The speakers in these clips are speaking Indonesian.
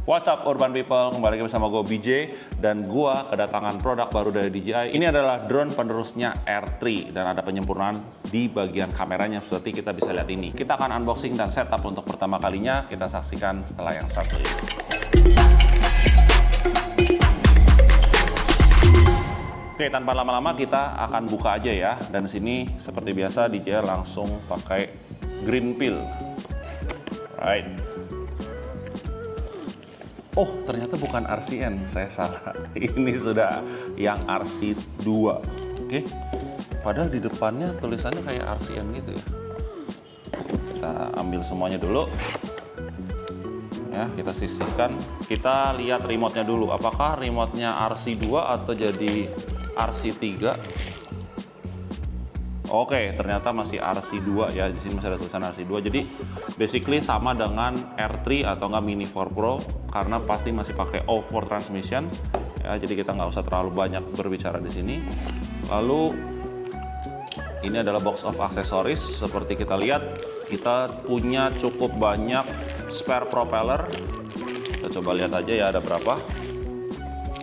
What's up Urban People, kembali lagi bersama gue BJ dan gue kedatangan produk baru dari DJI. Ini adalah drone penerusnya R3 dan ada penyempurnaan di bagian kameranya seperti kita bisa lihat ini. Kita akan unboxing dan setup untuk pertama kalinya, kita saksikan setelah yang satu ini. Oke, tanpa lama-lama kita akan buka aja ya. Dan di sini seperti biasa DJI langsung pakai green peel. Right. Oh, ternyata bukan RCN, saya salah. Ini sudah yang RC2. Oke. Padahal di depannya tulisannya kayak RCN gitu ya. Kita ambil semuanya dulu. Ya, kita sisihkan. Kita lihat remote-nya dulu. Apakah remote-nya RC2 atau jadi RC3? Oke, ternyata masih RC2 ya. Di sini masih ada tulisan RC2. Jadi basically sama dengan R3 atau enggak Mini 4 Pro karena pasti masih pakai O4 transmission. Ya, jadi kita nggak usah terlalu banyak berbicara di sini. Lalu ini adalah box of accessories. Seperti kita lihat, kita punya cukup banyak spare propeller. Kita coba lihat aja ya ada berapa.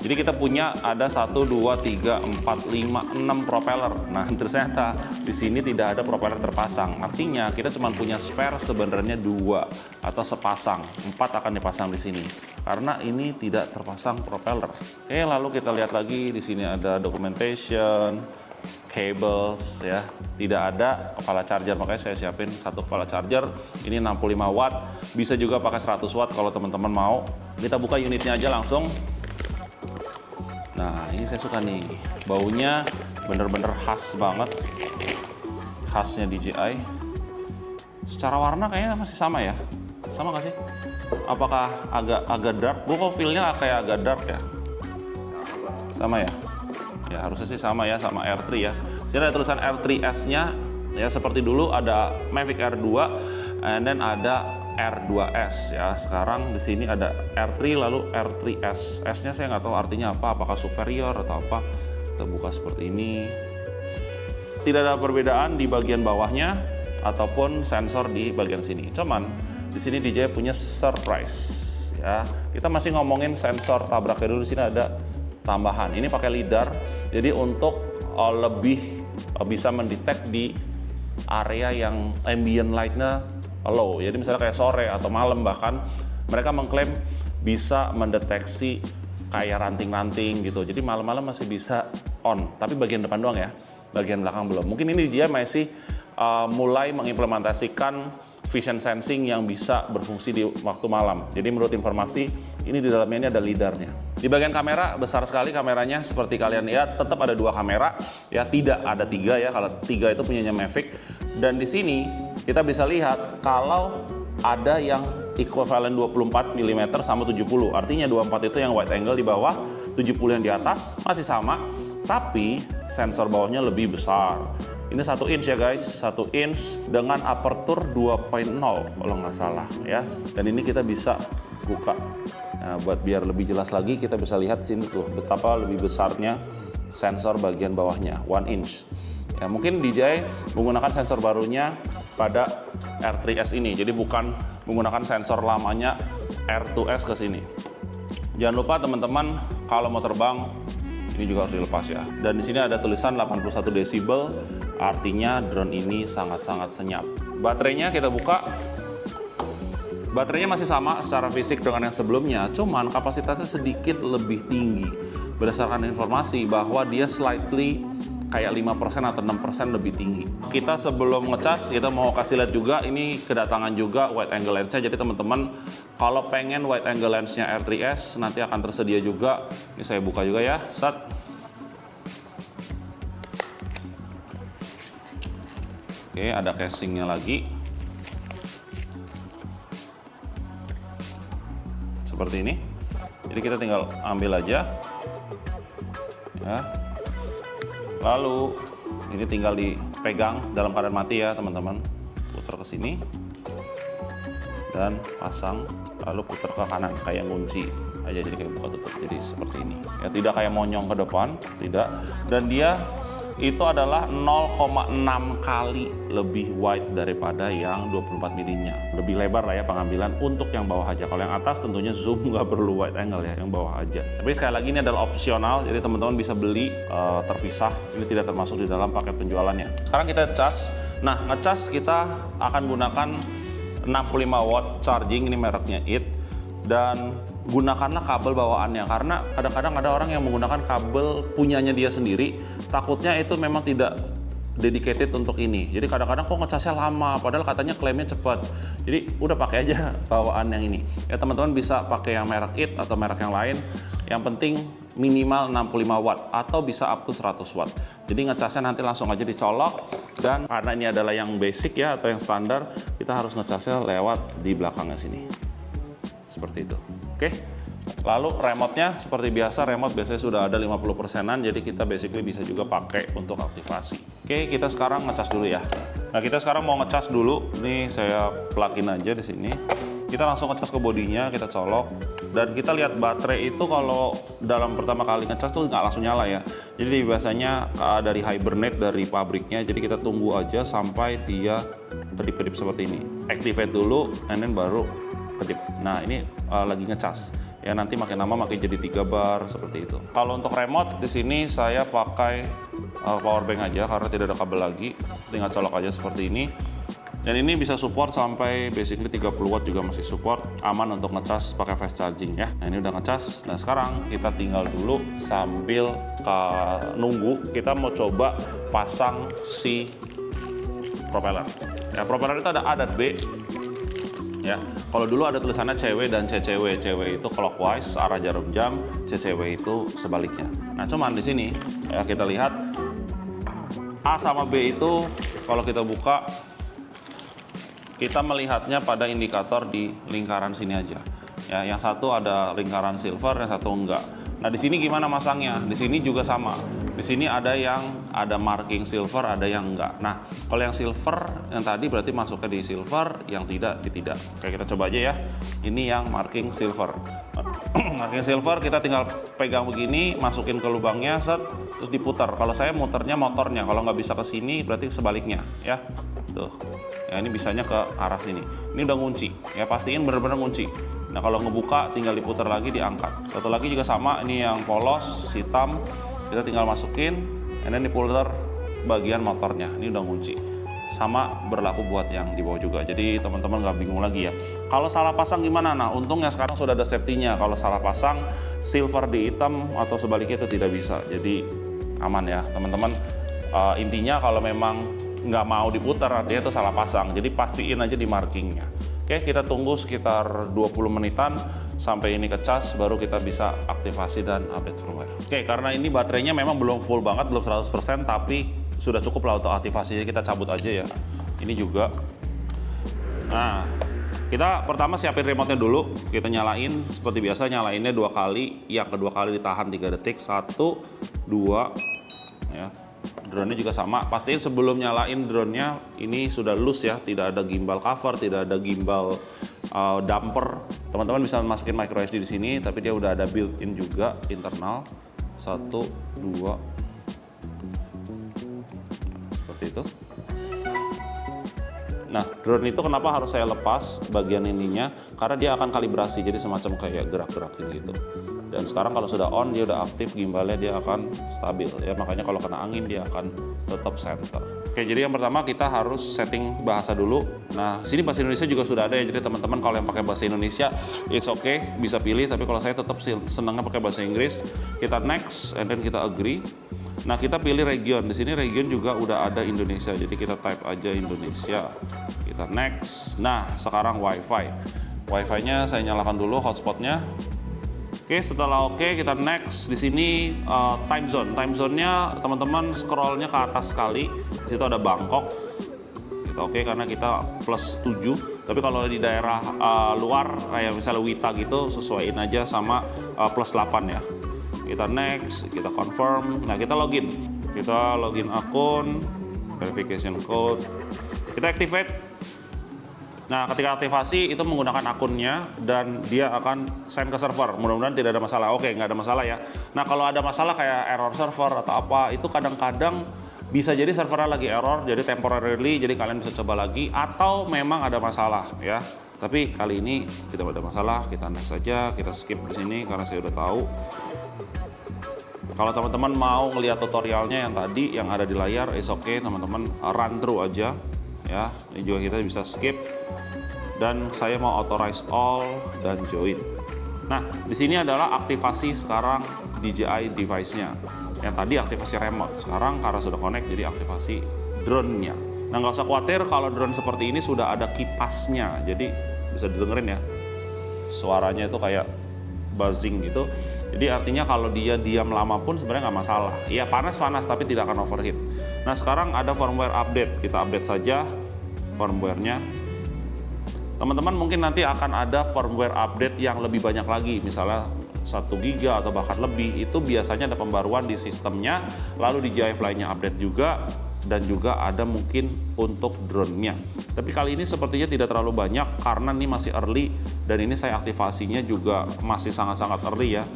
Jadi kita punya ada 1, 2, 3, 4, 5, 6 propeller. Nah, ternyata di sini tidak ada propeller terpasang. Artinya kita cuma punya spare sebenarnya 2 atau sepasang. 4 akan dipasang di sini karena ini tidak terpasang propeller. Oke, lalu kita lihat lagi di sini ada documentation, cables ya. Tidak ada kepala charger, makanya saya siapin satu kepala charger. Ini 65 watt, bisa juga pakai 100 watt kalau teman-teman mau. Kita buka unitnya aja langsung. Nah, ini saya suka nih, baunya bener-bener khas banget, khasnya DJI. Secara warna kayaknya masih sama ya, sama nggak sih? Apakah agak dark? Gue kok feel-nya kayak agak dark ya? Sama ya? Ya harusnya sih sama ya, sama R3 ya. Sini ada tulisan R3S-nya, ya seperti dulu ada Mavic Air 2, and then ada R2S ya. Sekarang di sini ada R3 lalu R3S. S-nya saya nggak tahu artinya apa, apakah superior atau apa. Kita buka seperti ini. Tidak ada perbedaan di bagian bawahnya ataupun sensor di bagian sini. Cuman di sini DJI punya surprise ya. Kita masih ngomongin sensor tabraknya dulu. Di sini ada tambahan. Ini pakai lidar. Jadi untuk lebih bisa mendetek di area yang ambient light-nya low. Jadi misalnya kayak sore atau malam bahkan mereka mengklaim bisa mendeteksi kayak ranting-ranting gitu. Jadi malam-malam masih bisa on, tapi bagian depan doang ya. Bagian belakang belum. Mungkin ini dia masih mulai mengimplementasikan vision sensing yang bisa berfungsi di waktu malam. Jadi menurut informasi ini di dalamnya ini ada lidarnya. Di bagian kamera besar sekali kameranya seperti kalian lihat, tetap ada 2 kamera ya, tidak ada 3 ya. Kalau 3 itu punyanya Mavic. Dan di sini kita bisa lihat kalau ada yang equivalent 24 mm sama 70. Artinya 24 itu yang wide angle di bawah, 70 yang di atas masih sama, tapi sensor bawahnya lebih besar. Ini 1 inch ya guys, 1 inch dengan aperture 2.0 kalau nggak salah ya. Dan ini kita bisa buka. Nah, buat biar lebih jelas lagi kita bisa lihat sini tuh betapa lebih besarnya sensor bagian bawahnya, 1 inch. Ya, mungkin DJI menggunakan sensor barunya pada R3S ini, jadi bukan menggunakan sensor lamanya R2S ke sini. Jangan lupa teman-teman kalau mau terbang ini juga harus dilepas ya. Dan di sini ada tulisan 81 desibel, artinya drone ini sangat-sangat senyap. Baterainya kita buka. Baterainya masih sama secara fisik dengan yang sebelumnya, cuman kapasitasnya sedikit lebih tinggi. Berdasarkan informasi bahwa dia slightly kayak 5% atau 6% lebih tinggi. Kita sebelum ngecas, kita mau kasih lihat juga, ini kedatangan juga wide angle lensnya. Jadi teman-teman, kalau pengen wide angle lensnya R3S, nanti akan tersedia juga. Ini saya buka juga ya, set. Oke, ada casingnya lagi. Seperti ini. Jadi kita tinggal ambil aja. Ya. Lalu ini tinggal dipegang dalam keadaan mati ya teman-teman. Putar ke sini dan pasang, lalu putar ke kanan kayak ngunci aja, jadi kayak buka tutup. Jadi seperti ini. Ya, tidak kayak monyong ke depan, tidak. Dan dia itu adalah 0,6 kali lebih wide daripada yang 24 milinya. Lebih lebar lah ya pengambilan untuk yang bawah aja. Kalau yang atas tentunya zoom nggak perlu wide angle ya, yang bawah aja. Tapi sekali lagi ini adalah opsional, jadi teman-teman bisa beli terpisah. Ini tidak termasuk di dalam paket penjualannya. Sekarang kita cas. Nah, ngecas kita akan gunakan 65 watt charging, ini mereknya IT. Dan gunakanlah kabel bawaannya, karena kadang-kadang ada orang yang menggunakan kabel punyanya dia sendiri, takutnya itu memang tidak dedicated untuk ini. Jadi kadang-kadang kok ngecasnya lama, padahal katanya klaimnya cepat. Jadi udah pakai aja bawaan yang ini. Ya teman-teman bisa pakai yang merek IT atau merek yang lain. Yang penting minimal 65 watt atau bisa up to 100 watt. Jadi ngecasnya nanti langsung aja dicolok, dan karena ini adalah yang basic ya atau yang standar, kita harus ngecasnya lewat di belakangnya sini. Seperti itu. Oke. Lalu remote-nya seperti biasa, remote biasanya sudah ada 50%-an, jadi kita basically bisa juga pakai untuk aktivasi. Oke, kita sekarang ngecas dulu ya. Nah, kita sekarang mau ngecas dulu. Nih saya plug-in aja di sini. Kita langsung ngecas ke bodinya, kita colok. Dan kita lihat baterai itu kalau dalam pertama kali ngecas tuh nggak langsung nyala ya. Jadi biasanya dari hibernate dari pabriknya, jadi kita tunggu aja sampai dia kedip-kedip seperti ini. Activate dulu, and then baru kedip. Nah, ini lagi ngecas. Ya nanti makin lama makin jadi 3 bar seperti itu. Kalau untuk remote di sini saya pakai power bank aja karena tidak ada kabel lagi. Tinggal colok aja seperti ini. Dan ini bisa support sampai basically 30 watt juga masih support, aman untuk ngecas pakai fast charging ya. Nah, ini udah ngecas. Nah, sekarang kita tinggal dulu sambil nunggu, kita mau coba pasang si propeller. Ya, propeller itu ada A dan B. Ya, kalau dulu ada tulisannya CW dan CCW. CW itu clockwise, arah jarum jam, CCW itu sebaliknya. Nah, cuman di sini ya kita lihat A sama B itu kalau kita buka, kita melihatnya pada indikator di lingkaran sini aja. Ya, yang satu ada lingkaran silver, yang satu enggak. Nah, di sini gimana masangnya? Di sini juga sama. Di sini ada yang ada marking silver, ada yang enggak. Nah, kalau yang silver yang tadi berarti masuknya di silver, yang tidak di tidak. Oke, kita coba aja ya. Ini yang marking silver. Marking silver kita tinggal pegang begini, masukin ke lubangnya, set, terus diputar. Kalau saya muternya motornya, kalau nggak bisa ke sini berarti sebaliknya, ya. Tuh. Ya, ini bisanya ke arah sini. Ini udah ngunci. Ya, pastiin benar-benar ngunci. Nah, kalau ngebuka tinggal diputar lagi, diangkat. Satu lagi juga sama, ini yang polos hitam. Kita tinggal masukin, and then diputar bagian motornya. Ini udah ngunci. Sama berlaku buat yang di bawah juga. Jadi teman-teman nggak bingung lagi ya. Kalau salah pasang gimana? Nah, untungnya sekarang sudah ada safety-nya. Kalau salah pasang silver di hitam atau sebaliknya itu tidak bisa. Jadi aman ya teman-teman. Intinya kalau memang nggak mau diputar artinya itu salah pasang. Jadi pastiin aja di markingnya. Oke, kita tunggu sekitar 20 menitan sampai ini kecas, baru kita bisa aktivasi dan update firmware. Oke, karena ini baterainya memang belum full banget, belum 100%, tapi sudah cukup lah untuk aktivasi. Jadi kita cabut aja ya. Ini juga. Nah, kita pertama siapin remote-nya dulu. Kita nyalain, seperti biasa nyalainnya 2 kali. Yang kedua kali ditahan 3 detik. 1, 2, ya. Drone-nya juga sama. Pastiin sebelum nyalain drone-nya ini sudah loose ya, tidak ada gimbal cover, tidak ada gimbal damper. Teman-teman bisa masukin micro SD di sini, tapi dia udah ada built-in juga internal. 1, 2, seperti itu. Nah, drone itu kenapa harus saya lepas bagian ininya? Karena dia akan kalibrasi, jadi semacam kayak gerak-gerakin gitu. Dan sekarang kalau sudah on, dia udah aktif, gimbalnya dia akan stabil ya, makanya kalau kena angin dia akan tetap center. Oke, jadi yang pertama kita harus setting bahasa dulu. Nah, sini bahasa Indonesia juga sudah ada ya, jadi teman-teman kalau yang pakai bahasa Indonesia it's okay, bisa pilih, tapi kalau saya tetap senangnya pakai bahasa Inggris. Kita next and then kita agree. Nah, kita pilih region. Di sini region juga udah ada Indonesia, jadi kita type aja Indonesia. Kita next. Nah, sekarang WiFi. WiFi-nya saya nyalakan dulu hotspotnya. Oke, setelah oke kita next. Di sini time zone. Time zone-nya teman-teman scroll-nya ke atas sekali. Di situ ada Bangkok. Kita oke karena kita plus 7. Tapi kalau di daerah luar kayak misalnya Wita gitu, sesuaiin aja sama plus 8 ya. Kita next, kita confirm. Nah, kita login. Kita login akun, verification code. Kita activate. Nah, ketika aktivasi itu menggunakan akunnya dan dia akan send ke server. Mudah-mudahan tidak ada masalah. Oke, nggak ada masalah ya. Nah, kalau ada masalah kayak error server atau apa, itu kadang-kadang Bisa jadi servernya lagi error, jadi temporarily, jadi kalian bisa coba lagi, atau memang ada masalah ya. Tapi kali ini tidak ada masalah, kita next saja, kita skip di sini karena saya udah tahu. Kalau teman-teman mau ngelihat tutorialnya yang tadi yang ada di layar, is okay, teman-teman run through aja ya. Ini juga kita bisa skip. Dan saya mau authorize all dan join. Nah, di sini adalah aktivasi sekarang DJI device-nya. Yang tadi aktivasi remote, sekarang karena sudah connect jadi aktivasi drone-nya. Nah, nggak usah khawatir kalau drone seperti ini sudah ada kipasnya, jadi bisa didengerin ya. Suaranya itu kayak buzzing gitu. Jadi artinya kalau dia diam lama pun sebenarnya nggak masalah. Ya panas-panas tapi tidak akan overheat. Nah sekarang ada firmware update, kita update saja firmware-nya. Teman-teman mungkin nanti akan ada firmware update yang lebih banyak lagi, misalnya 1 GB atau bahkan lebih. Itu biasanya ada pembaruan di sistemnya, lalu DJI Fly-nya update juga, dan juga ada mungkin untuk drone-nya. Tapi kali ini sepertinya tidak terlalu banyak karena ini masih early, dan ini saya aktivasinya juga masih sangat-sangat early ya,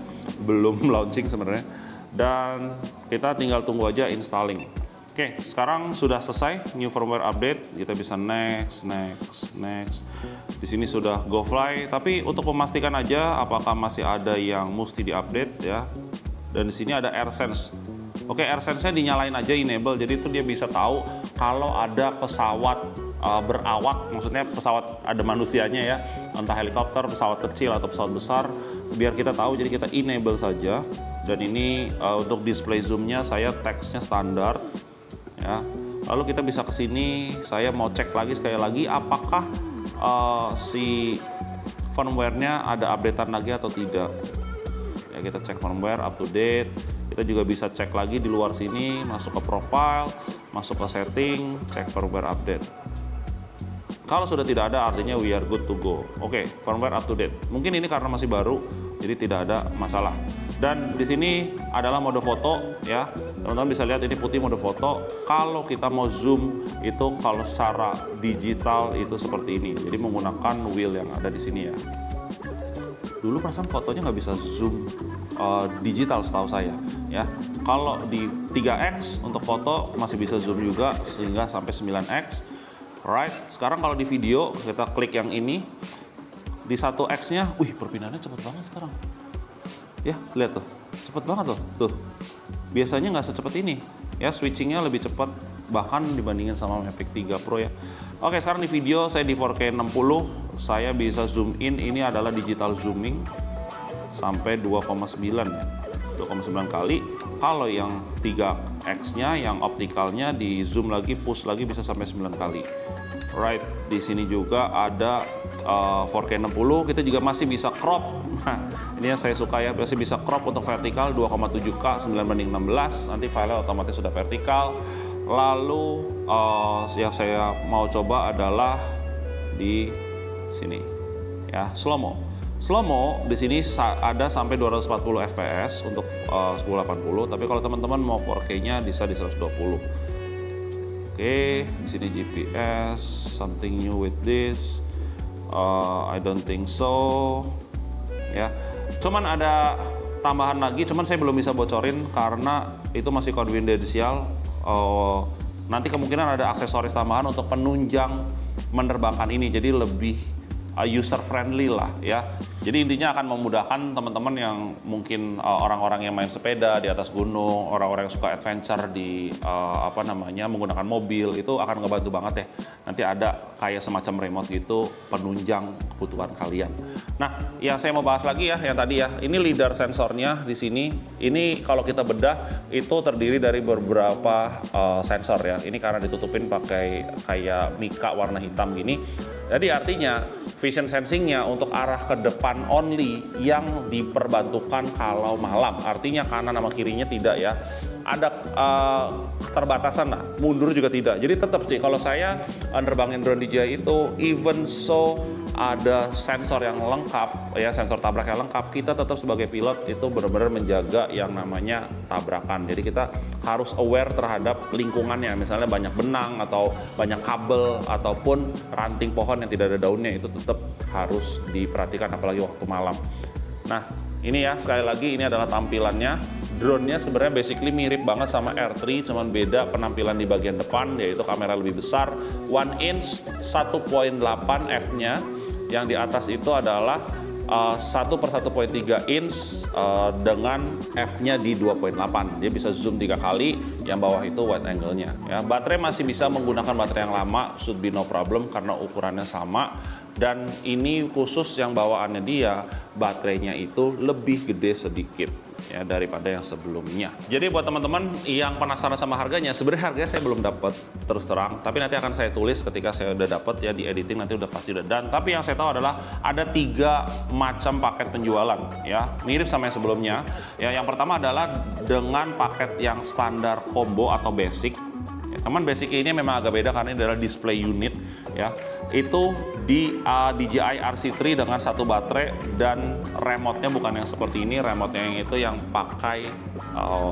belum launching sebenarnya. Dan kita tinggal tunggu aja installing. Oke, sekarang sudah selesai new firmware update, kita bisa next. Di sini sudah go fly, tapi untuk memastikan aja apakah masih ada yang mesti diupdate ya. Dan di sini ada AirSense. Oke, AirSense-nya dinyalain aja enable, jadi itu dia bisa tahu kalau ada pesawat berawak, maksudnya pesawat ada manusianya ya, entah helikopter, pesawat kecil atau pesawat besar, biar kita tahu, jadi kita enable saja. Dan ini untuk display zoom-nya saya teksnya standar ya. Lalu kita bisa ke sini, saya mau cek lagi sekali lagi apakah si firmware-nya ada updatean lagi atau tidak. Ya, kita cek firmware up to date. Kita juga bisa cek lagi di luar sini, masuk ke profile, masuk ke setting, cek firmware update. Kalau sudah tidak ada artinya we are good to go. Oke, firmware up to date. Mungkin ini karena masih baru, jadi tidak ada masalah. Dan di sini adalah mode foto ya. Teman-teman bisa lihat ini putih mode foto. Kalau kita mau zoom itu kalau secara digital itu seperti ini. Jadi menggunakan wheel yang ada di sini ya. Dulu perasaan fotonya nggak bisa zoom digital setahu saya ya. Kalau di 3x untuk foto masih bisa zoom juga sehingga sampai 9x. Right, sekarang kalau di video kita klik yang ini di 1x-nya, wih perpindahannya cepet banget sekarang. Ya, lihat tuh, cepet banget tuh. Biasanya nggak secepat ini. Ya, switchingnya lebih cepat bahkan dibandingin sama Mavic 3 Pro ya. Oke, sekarang di video saya di 4K 60, saya bisa zoom in. Ini adalah digital zooming sampai 2,9 ya. 2,9 kali. Kalau yang 3x-nya, yang optikalnya di zoom lagi, push lagi bisa sampai 9 kali. Right, di sini juga ada 4K 60, kita juga masih bisa crop. Nah, ini yang saya suka ya, masih bisa crop untuk vertikal 2,7K 9:16, nanti filenya otomatis sudah vertikal. Lalu yang saya mau coba adalah di sini ya, slow mo. Slow mo di sini ada sampai 240 fps untuk 1080, tapi kalau teman-teman mau 4K-nya bisa di 120. Oke, di sini GPS, something new with this. I don't think so. Ya, cuman ada tambahan lagi, cuman saya belum bisa bocorin karena itu masih confidential. Nanti kemungkinan ada aksesoris tambahan untuk penunjang menerbangkan ini, jadi lebih user friendly lah ya. Jadi intinya akan memudahkan teman-teman yang mungkin orang-orang yang main sepeda di atas gunung, orang-orang yang suka adventure di menggunakan mobil, itu akan ngebantu banget ya. Nanti ada kayak semacam remote gitu penunjang kebutuhan kalian. Nah, yang saya mau bahas lagi ya, yang tadi ya, ini lidar sensornya di sini. Ini kalau kita bedah itu terdiri dari beberapa sensor ya. Ini karena ditutupin pakai kayak mika warna hitam gini. Jadi artinya vision sensingnya untuk arah ke depan only yang diperbantukan kalau malam. Artinya kanan sama kirinya tidak ya. Ada keterbatasan lah, mundur juga tidak. Jadi tetap sih kalau saya nerbangin drone DJI itu even so ada sensor yang lengkap ya, sensor tabrak yang lengkap, kita tetap sebagai pilot itu benar-benar menjaga yang namanya tabrakan. Jadi kita harus aware terhadap lingkungannya, misalnya banyak benang atau banyak kabel ataupun ranting pohon yang tidak ada daunnya, itu tetap harus diperhatikan apalagi waktu malam. Nah, ini ya sekali lagi ini adalah tampilannya Drone-nya sebenarnya basically mirip banget sama R3, cuman beda penampilan di bagian depan, yaitu kamera lebih besar, 1 inch, 1.8 f-nya. Yang di atas itu adalah 1/1.3 inch dengan f-nya di 2.8. Dia bisa zoom 3 kali, yang bawah itu wide angle-nya. Ya, baterai masih bisa menggunakan baterai yang lama, should be no problem karena ukurannya sama. Dan ini khusus yang bawaannya dia, baterainya itu lebih gede sedikit ya daripada yang sebelumnya. Jadi buat teman-teman yang penasaran sama harganya, sebenarnya harganya saya belum dapat terus terang, tapi nanti akan saya tulis ketika saya udah dapat ya, di editing nanti udah pasti udah done. Tapi yang saya tahu adalah ada 3 macam paket penjualan ya, mirip sama yang sebelumnya. Ya, yang pertama adalah dengan paket yang standar combo atau basic. Ya, teman basic ini memang agak beda karena ini adalah display unit ya. Itu di DJI RC3 dengan 1 baterai dan remote-nya bukan yang seperti ini, remote-nya yang itu yang pakai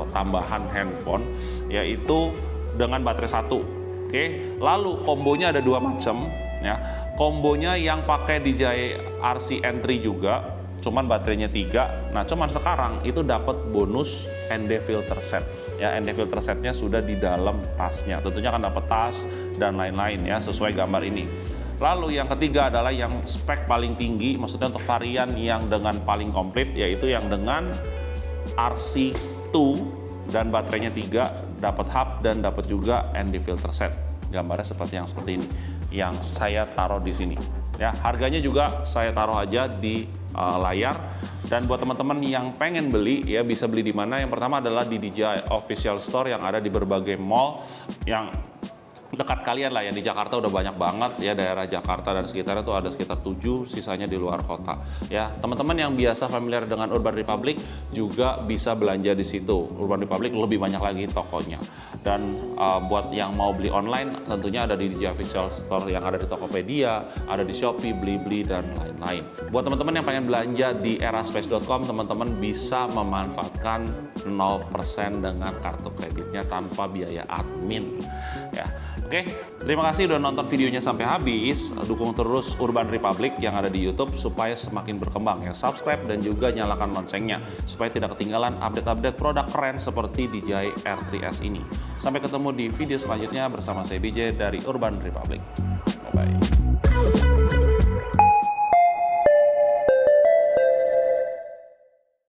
tambahan handphone, yaitu dengan baterai 1. Oke, lalu kombonya ada 2 macam ya. Kombonya yang pakai DJI RC N3 juga, cuman baterainya 3. Nah, cuman sekarang itu dapat bonus ND filter set. Ya, ND filter setnya sudah di dalam tasnya. Tentunya akan dapat tas dan lain-lain ya, sesuai gambar ini. Lalu yang ketiga adalah yang spek paling tinggi, maksudnya untuk varian yang dengan paling komplit, yaitu yang dengan RC2 dan baterainya 3, dapat hub dan dapat juga ND filter set. Gambarnya seperti ini, yang saya taruh di sini. Ya, harganya juga saya taruh aja di layar. Dan buat teman-teman yang pengen beli ya, bisa beli di mana? Yang pertama adalah di DJI Official Store yang ada di berbagai mall yang dekat kalian lah. Yang di Jakarta udah banyak banget ya, daerah Jakarta dan sekitarnya tuh ada sekitar 7, sisanya di luar kota ya. Teman-teman yang biasa familiar dengan Urban Republic juga bisa belanja di situ. Urban Republic lebih banyak lagi tokonya. Dan buat yang mau beli online tentunya ada di DJI Official Store yang ada di Tokopedia, ada di Shopee, Blibli dan lain-lain. Buat teman-teman yang pengen belanja di eraspace.com, teman-teman bisa memanfaatkan 0% dengan kartu kreditnya tanpa biaya admin ya. Oke, terima kasih udah nonton videonya sampai habis. Dukung terus Urban Republic yang ada di YouTube supaya semakin berkembang ya. Subscribe dan juga nyalakan loncengnya supaya tidak ketinggalan update-update produk keren seperti DJI R3S ini. Sampai ketemu di video selanjutnya bersama saya DJ dari Urban Republic. Bye-bye.